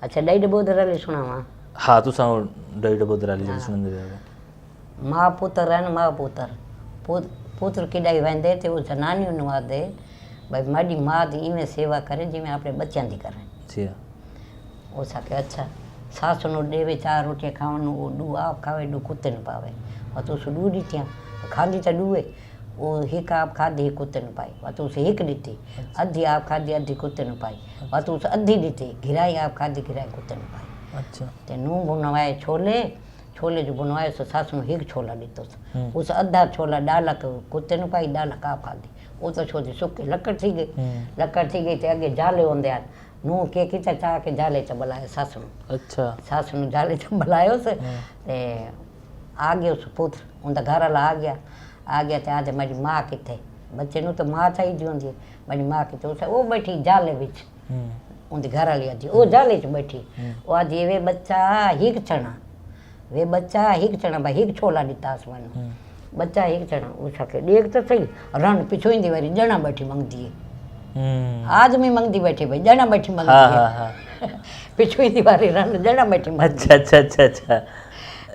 अच्छा ॾेढ ॿोधर सुणावां। हाँ तुसां ॾेढ ॿोधर जी सुनंदे पिया। माँ पुत्र आहिनि माँ पुत्र किॾाई वेंदे ते वो जनानियों ਨੂੰ आदे भाई माड़ी माँ दी इवें सेवा करे जिवें अपने बच्चों दी करें। जी वो साके अच्छा सास नु देवे 4 रोटियां खावन वो डू आप खावे डू कुत्ते न पावे और तू सु डू दीतियां खादी त डूए वो हिक आप खादी हिक कुत्ते न पाई वा तू से हिक दीती अद्धी आप खादी अद्धी कुत्ते न पाई वा तू से अद्धी दीती घिराई आप खादी घिराई कुत्ते न पाई। अच्छा ते नू बनवाए छोले जो बनवाए सो सास नु हिक छोला दीतोस उस अद्धा छोला डालक कुत्ते न पाई डालक आप खादी वो तो छोदी सुकी लकड़ थी गई ते अगे जाले होंदे नू के किता चा के जाले च बुलाए सास नु। अच्छा सास नु जाले च बुलायो से ते आ गयो उस पुत्र उनका घर वाला आ गया ते आज मेरी माँ किथे बच्चे नु तो माँ चाहिए होंदी मेरी माँ किथे उस वो बैठी जाले विच उनके घर वाली आजी वो जाले च बैठी वो आजी वे बच्चा हिक चना भाई हिक छोला दिता आसमान बच्चा हिक चना उसके देख तो सही रण पिछो इंदी वारी जणा बैठी मंगदी है आज मैं मंगदी बैठी भाई जणा बैठी मंगदी है पिछो इंदी वारी रण जणा बैठी अच्छा अच्छा अच्छा अच्छा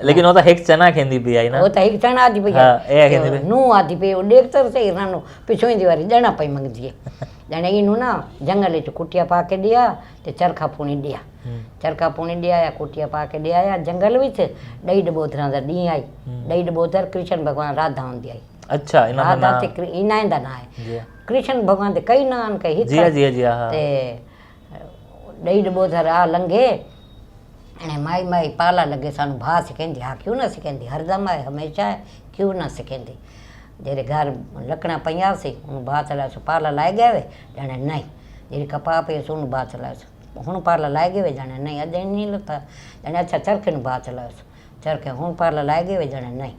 लेकिन वो तो हिक चना खेंदी भी आई ना वो तो हिक चना आदी भैया ए खेंदी भी नू आदी पे वो देख तो सही रण पिछो इंदी वारी जणा पई मंगदी है जने इनु ना जंगल च कुटिया पा के दिया ते चरखा पूनी दिया या कुटिया पा के दिया जंगल विच ॾेढ ॿोधरा दा डी आई ॾेढ ॿोधर कृष्ण भगवान राधा होंदी आई। अच्छा राधा ते इना इंदा ना है कृष्ण भगवान दे कई नाम कई हिक जी हां ते ॾेढ ॿोधर आ लंघे अने माई पाला लगे सानू भा सिखेंदी हाँ क्यों ना सिखेंदी हरदम है हमेशा है क्यों ना सिखेंदी जेरे घर लकड़ा पया से उन भा चला सो पाला लाए गए वे जाने नहीं जेरी कपा पे सो उन भा चला सो हुन पाला लाए गए वे जाने नहीं अदे नहीं लता जाने अच्छा चरखे नु भा चला सो चरखे हुन पाला लाए गए वे जाने नहीं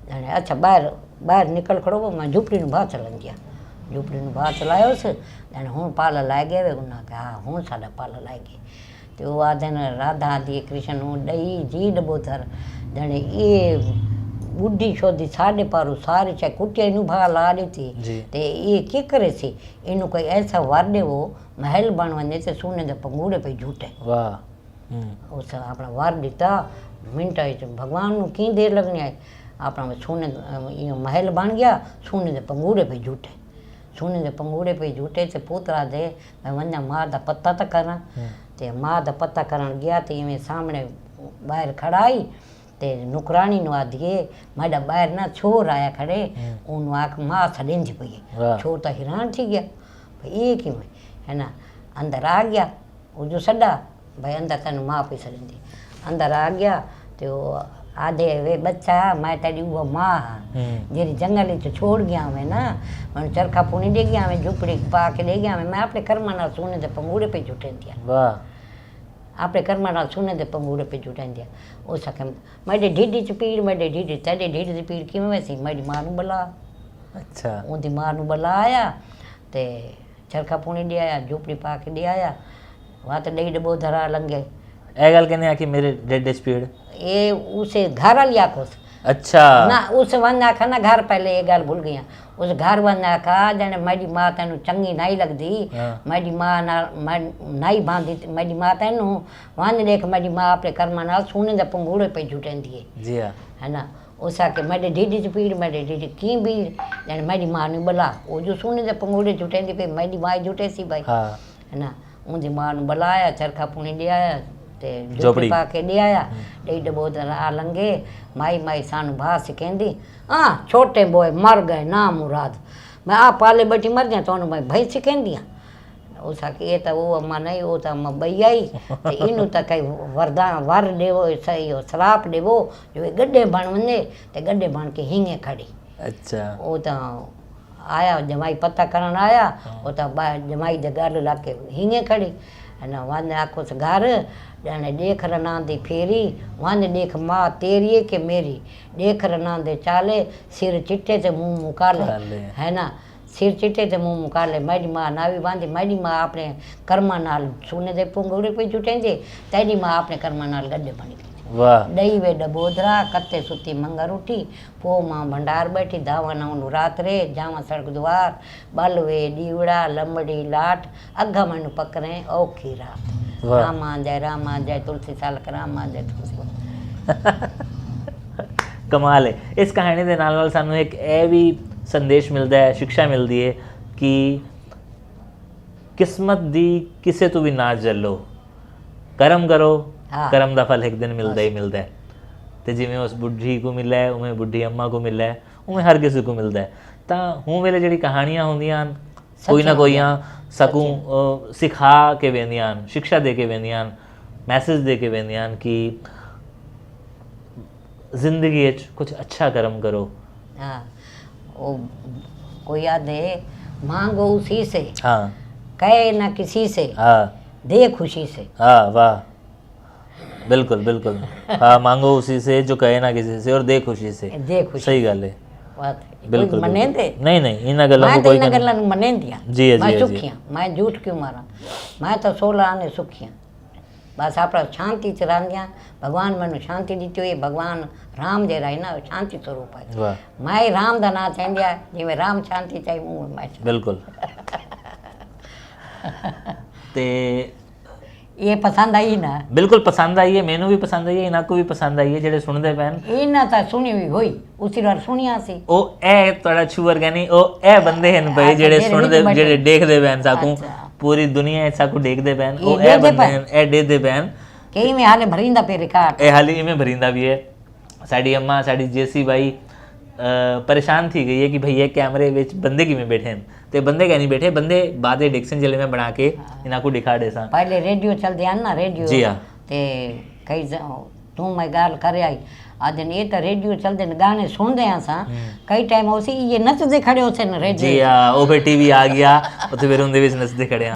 जाने अच्छा बाहर निकल खड़ो मैं झूपड़ी नु भा चलन गया झूपड़ी नु भा चलायो से जाने हुन पाला लाए गए वे उना के हाँ हुन साडा पाला लाए गए तो वो आदे राधा आदि कृष्ण नु दई जीड बोधर जाने ये बुढ़ी छोदी साढ़े पारू सारी चाहे कुटिया इनू भा ला दी थी ते ये की करे सी इनू कोई ऐसा वार वो महल बन वने से सोने दे पंगूड़े पे झूठे वाह उस अपना वार दीता मिनट भगवान नु की देर लगनी आई अपना सोने ये महल बन गया सोने दे पंगूड़े पे झूठे सोने दे पंगूड़े पे झूठे से पुत्रा दे मैं वन्या मां दा पत्ता तक करा ते मां दा पत्ता करन गया ते इवें सामने बाहर खड़ाई ते नुकरानी नु आदिए माडा बाहर ना छोर आया खड़े उन आख मां सडेंदी पई छोर तो हैरान थी गया भाई ये क्यों है ना अंदर आ गया वो जो सड़ा भाई अंदर तन मां पे सडेंदी अंदर आ गया तो आधे वे बच्चा मैं तेरी वो मां जेरी जंगल च छोड़ गया मैं ना मैं चरखा पुनी दे गया मैं झुपड़ी पा के दे गया मैं अपने कर्म ना सोने दे पंगूड़े पे झूठे दिया वाह आपणे कर्म नाल सुने दे पंगूड़े पे जुटाई दिया ओ सके मेरे ढीडी च पीड़ मेरे ढीडी तेरे ढीडी च पीड़ किवें वैसी मेरी मां नु बला अच्छा उनदी मां नु बला आया ते चरखा पुणी दे आया झोपड़ी पा के दे आया वहां तो ॾेढ ॿोधरा लंघे ए गल कहने आखी मेरे ढीड च पीड़ ये उसे घर वाली आखोस अच्छा ना उस वन आखा ना घर पहले ये गल भूल गई उस घर वन आखा जाने मेरी मां तेन चंगी नहीं लगती मेरी मां नहीं बांधी मेरी मां तेन वन देख मेरी मां अपने कर्मा नाल सोने दे पंगूड़े पे जुटेंदी है जी है ना उस आके मेरे ढीडी च पीड़ मेरे ढीडी की भीड़ जाने मेरी मां ने बला वो जो सोने दे पंगूड़े जुटेंदी पे मेरी मां जुटे सी भाई है ना उनकी मां ने बुलाया चरखा पुणी दे आया झोपड़ी पा के दे आया ॾेढ ॿोधर आ लंघे माई सानू भा सिखेंदी हाँ छोटे बोए मर गए ना मुराद मैं आ पाले बैठी मर गया तो मैं भाई सिखेंदी उस आके ये तो वो अम्मा नहीं वो तो अम्मा बई आई इनू तो कई वरदान वर देवो सही श्राप देवो जो गड्ढे बण वने ते गड्ढे बण के हींगे खड़ी अच्छा वो तो आया जमाई पता करण आया वो तो जमाई दे गल लाके हींगे खड़ी है ना वन आखो से घर जाने देख रना दे फेरी वन देख माँ तेरी के मेरी देख रना दे चाले सिर चिट्टे ते मुंह मुकाले है ना सिर चिट्टे ते मुंह मुकाले मेरी माँ नावी बांधी मेरी माँ अपने कर्मा नाल सोने दे पंगूड़े पे जुटेंदे तेरी माँ अपने कर्मा नाल गड्ढे बनी वाह ॾही वे डबोदरा कते सुती मंगर उठी पोइ मां भंडार बैठी धावा नवनु रात रे जावा सड़क द्वार बलवे ॾीवड़ा लंबड़ी लाठ अघ मन पकड़े औखी रात वाह। रामा जय तुलसी सालक रामा जय तुलसी। ਕਮਾਲ ਹੈ। ਇਸ ਕਹਾਣੀ ਦੇ ਨਾਲ ਨਾਲ ਸਾਨੂੰ ਇੱਕ ਇਹ ਵੀ ਸੰਦੇਸ਼ ਮਿਲਦਾ ਹੈ, ਸਿੱਖਿਆ ਮਿਲਦੀ ਹੈ ਕਿ ਕਿਸਮਤ ਦੀ ਕਿਸੇ ਤੋਂ ਵੀ ਨਾ ਜੱਲੋ, ਕਰਮ ਕਰੋ, ਹਾਂ। ਕਰਮ ਦਾ ਫਲ ਇੱਕ ਦਿਨ ਮਿਲਦਾ ਹੀ ਮਿਲਦਾ ਹੈ। ਤੇ ਜਿਵੇਂ ਉਸ ਬੁੱਢੀ ਕੋ ਮਿਲਿਆ ਹੈ ਉਵੇਂ ਬੁੱਢੀ ਅੰਮਾ ਕੋ ਮਿਲਿਆ ਹੈ, ਉਵੇਂ ਹਰ ਕਿਸੇ ਕੋ ਮਿਲਦਾ ਹੈ। ਤਾਂ ਹੁਣ ਵੇਲੇ ਜਿਹੜੀ ਕਹਾਣੀਆਂ ਹੁੰਦੀਆਂ ਹਨ ਕੋਈ ਨਾ ਕੋਈਆਂ ਸਕੂੰ ਸਿਖਾ ਕੇ ਵੇਂਦੀਆਂ ਹਨ, ਸਿੱਖਿਆ ਦੇ ਕੇ ਵੇਂਦੀਆਂ ਹਨ, ਮੈਸੇਜ ਦੇ ਕੇ ਵੇਂਦੀਆਂ ਹਨ ਕਿ ਜ਼ਿੰਦਗੀ ਵਿੱਚ ਕੁਝ ਅੱਛਾ ਕਰਮ ਕਰੋ। हाँ वो कोई याद है मांगो उसी से हाँ कहे ना किसी से हाँ दे खुशी से। हाँ वाह बिल्कुल बिल्कुल। हाँ मांगो उसी से जो कहे ना किसी से और दे खुशी से। दे खुशी सही गल है बात है। बिल्कुल कोई मने दे नहीं नहीं इन गल्लों मैं को तो कोई इन करना- गल्लां मने दिया जी है, मैं जी है, जी सुखी हाँ मैं झूठ क्यों मारा मैं तो 16 आने सुखी हाँ बस आप शांति च रहंदियां भगवान मैनू शांति दी हुई भगवान राम जहिड़ा है ना शांति स्वरूप है वाह मैं राम दा ना चाहींदी आहियां जिवें राम शांति चाही मूं मैं बिल्कुल। ते ये पसंद आई ना बिल्कुल पसंद आई है, मैनू भी पसंद आई है, इन्हां को भी पसंद आई है ਜਿਹੜੇ ਸੁਣਦੇ ਪੈਣ। ਇਹਨਾਂ ਤਾਂ ਸੁਣੀ ਹੋਈ ਹੋਈ ਉਸੇ ਵਾਰ ਸੁਣਿਆ ਸੀ ਉਹ ਇਹ ਤੁਹਾਡਾ ਛੂਰ ਕਹਿੰਦੀ ਉਹ ਇਹ ਬੰਦੇ ਹਨ ਪਏ ਅੱਛਾ, ਜਿਹੜੇ ਜਿਹੜੇ ਸੁਣਦੇ ਵਿੱਚ ਜਿਹੜੇ ਬੈਠੇ। ਦੇਖਦੇ ਪੈਣ ਸਾਕੂ ਅੱਛਾ। ਪੂਰੀ ਦੁਨੀਆ ਵਿੱਚ ਸਾਕੂ ਦੇਖਦੇ ਪੈਣ ਇਹ ਉਹ ਇਹ ਦੇਖਦੇ ਬੰਦੇ ਹਨ ਇਹ ਦੇਖਦੇ ਪੈਣ। ਕਈ ਮੈਂ ਹਾਲੇ ਭਰੀਂਦਾ ਪੇ ਰਿਕਾਰਡ ਇਹ ਹਾਲੀ ਇਵੇਂ ਭਰੀਂਦਾ ਵੀ ਹੈ। ਸਾਡੀ ਅੰਮਾ ਸਾਡੀ ਜੇਸੀ ਬਾਈ ਪਰੇਸ਼ਾਨ ਥੀ ਗਈ ਹੈ ਕਿ ਭਈ ਇਹ ਕੈਮਰੇ ਵਿੱਚ ਬੰਦੇ ਕਿਵੇਂ ਬੈਠੇ ਹਨ ਤੇ ਬੰਦੇ ਕਹਿ ਨਹੀਂ ਬੈਠੇ ਬੰਦੇ ਬਾਦੇ ਡਿਕਸ਼ਨ ਜਿਹੜੇ ਮੈਂ ਬਣਾ ਕੇ ਇਹਨਾਂ को ਦਿਖਾ ਦੇ ਸਾਂ। पहले रेडियो चलते हैं ना रेडियो जी हाँ। ते कई तू मैं गाल कर आई आज ये तो रेडियो चलते न गाने सुनते हैं सा कई टाइम उसी ये नचते खड़े होते न रेडियो जी हाँ ਉਹ ਫਿਰ ਟੀਵੀ ਆ ਗਿਆ ਉੱਥੇ ਫਿਰ ਉਹਦੇ ਵਿੱਚ ਨੱਚਦੇ ਖੜੇ ਹਾਂ।